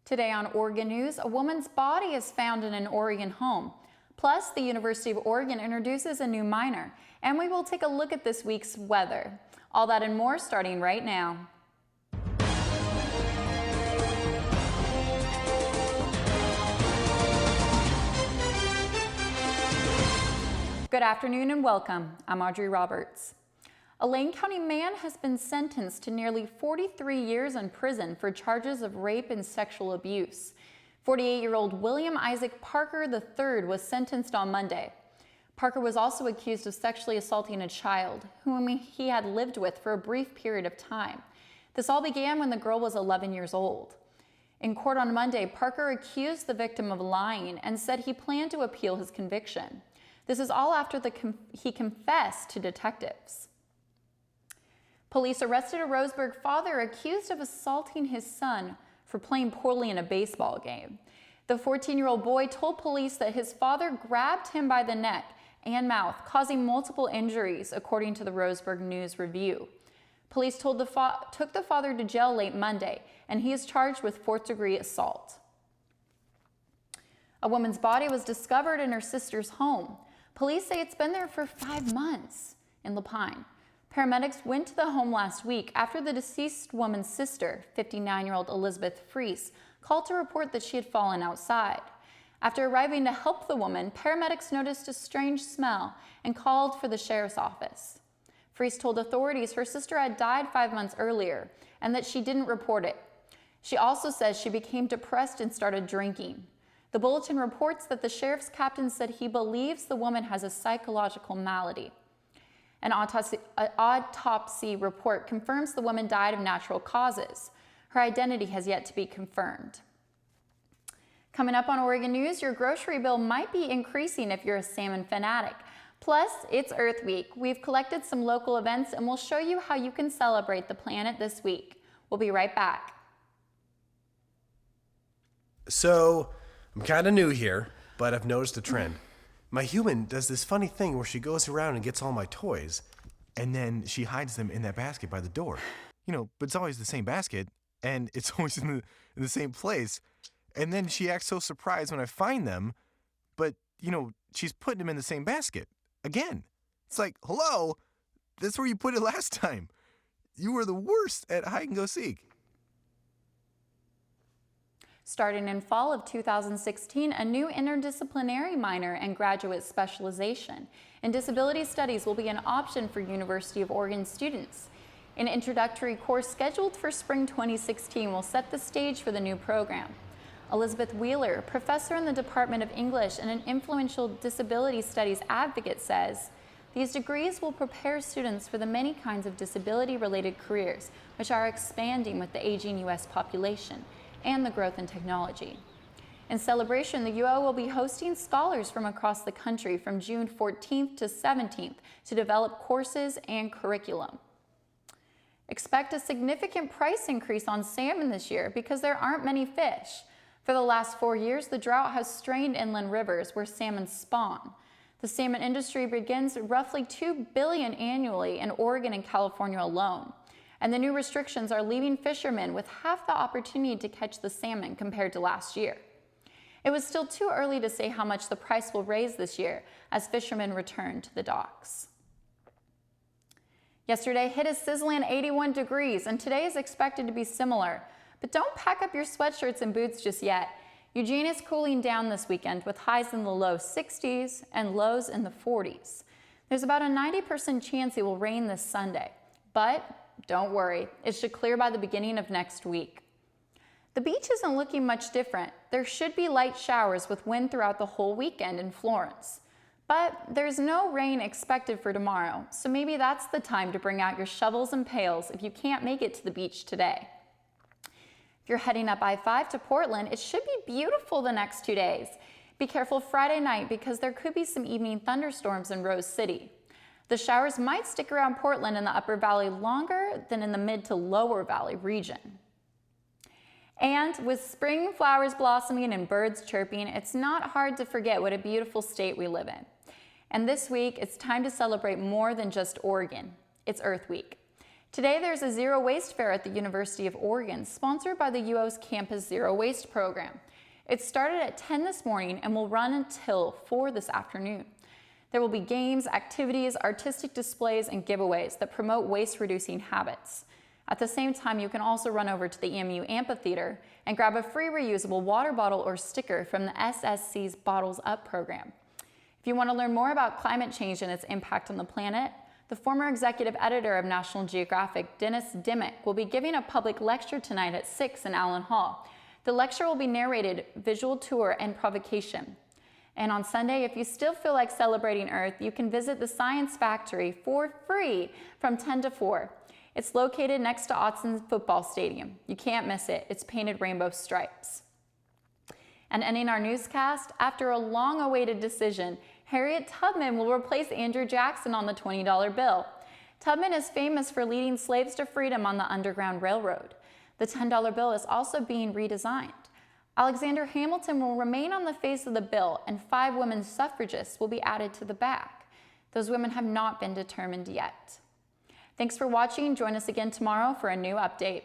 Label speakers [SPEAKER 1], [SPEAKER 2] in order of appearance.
[SPEAKER 1] Today on Oregon News, a woman's body is found in an Oregon home. Plus, the University of Oregon introduces a new minor, and we will take a look at this week's weather. All that and more starting right now. Good afternoon and welcome. I'm Audrey Roberts. A Lane County man has been sentenced to nearly 43 years in prison for charges of rape and sexual abuse. 48-year-old William Isaac Parker III was sentenced on Monday. Parker was also accused of sexually assaulting a child, whom he had lived with for a brief period of time. This all began when the girl was 11 years old. In court on Monday, Parker accused the victim of lying and said he planned to appeal his conviction. This is all after he confessed to detectives. Police arrested a Roseburg father accused of assaulting his son for playing poorly in a baseball game. The 14-year-old boy told police that his father grabbed him by the neck and mouth, causing multiple injuries, according to the Roseburg News Review. Police took the father to jail late Monday, and he is charged with fourth-degree assault. A woman's body was discovered in her sister's home. Police say it's been there for 5 months in Lapine. Paramedics went to the home last week after the deceased woman's sister, 59-year-old Elizabeth Freese, called to report that she had fallen outside. After arriving to help the woman, paramedics noticed a strange smell and called for the sheriff's office. Freese told authorities her sister had died 5 months earlier and that she didn't report it. She also says she became depressed and started drinking. The bulletin reports that the sheriff's captain said he believes the woman has a psychological malady. An autopsy report confirms the woman died of natural causes. Her identity has yet to be confirmed. Coming up on Oregon News, your grocery bill might be increasing if you're a salmon fanatic. Plus, it's Earth Week. We've collected some local events and we'll show you how you can celebrate the planet this week. We'll be right back.
[SPEAKER 2] So, I'm kind of new here, but I've noticed a trend. My human does this funny thing where she goes around and gets all my toys, and then she hides them in that basket by the door. But it's always the same basket, and it's always in the same place. And then she acts so surprised when I find them, but, she's putting them in the same basket again. It's like, hello, that's where you put it last time. You were the worst at hide and go seek.
[SPEAKER 1] Starting in fall of 2016, a new interdisciplinary minor and graduate specialization in disability studies will be an option for University of Oregon students. An introductory course scheduled for spring 2016 will set the stage for the new program. Elizabeth Wheeler, professor in the Department of English and an influential disability studies advocate, says, these degrees will prepare students for the many kinds of disability-related careers which are expanding with the aging U.S. population and the growth in technology. In celebration, the UO will be hosting scholars from across the country from June 14th to 17th to develop courses and curriculum. Expect a significant price increase on salmon this year because there aren't many fish. For the last 4 years, the drought has strained inland rivers where salmon spawn. The salmon industry begins roughly $2 billion annually in Oregon and California alone. And the new restrictions are leaving fishermen with half the opportunity to catch the salmon compared to last year. It was still too early to say how much the price will raise this year as fishermen return to the docks. Yesterday hit a sizzling 81 degrees, and today is expected to be similar. But don't pack up your sweatshirts and boots just yet. Eugene is cooling down this weekend with highs in the low 60s and lows in the 40s. There's about a 90% chance it will rain this Sunday, but don't worry, it should clear by the beginning of next week. The beach isn't looking much different. There should be light showers with wind throughout the whole weekend in Florence. But there's no rain expected for tomorrow, so maybe that's the time to bring out your shovels and pails if you can't make it to the beach today. If you're heading up I-5 to Portland, it should be beautiful the next 2 days. Be careful Friday night because there could be some evening thunderstorms in Rose City. The showers might stick around Portland and the Upper Valley longer than in the mid to lower Valley region. And with spring flowers blossoming and birds chirping, it's not hard to forget what a beautiful state we live in. And this week, it's time to celebrate more than just Oregon. It's Earth Week. Today, there's a Zero Waste Fair at the University of Oregon, sponsored by the UO's Campus Zero Waste program. It started at 10 this morning and will run until 4 this afternoon. There will be games, activities, artistic displays, and giveaways that promote waste-reducing habits. At the same time, you can also run over to the EMU Amphitheater and grab a free reusable water bottle or sticker from the SSC's Bottles Up program. If you want to learn more about climate change and its impact on the planet, the former executive editor of National Geographic, Dennis Dimmock, will be giving a public lecture tonight at 6 in Allen Hall. The lecture will be narrated, visual tour, and provocation. And on Sunday, if you still feel like celebrating Earth, you can visit the Science Factory for free from 10 to 4. It's located next to Autzen Football Stadium. You can't miss it. It's painted rainbow stripes. And ending our newscast, after a long-awaited decision, Harriet Tubman will replace Andrew Jackson on the $20 bill. Tubman is famous for leading slaves to freedom on the Underground Railroad. The $10 bill is also being redesigned. Alexander Hamilton will remain on the face of the bill, and 5 women suffragists will be added to the back. Those women have not been determined yet. Thanks for watching. Join us again tomorrow for a new update.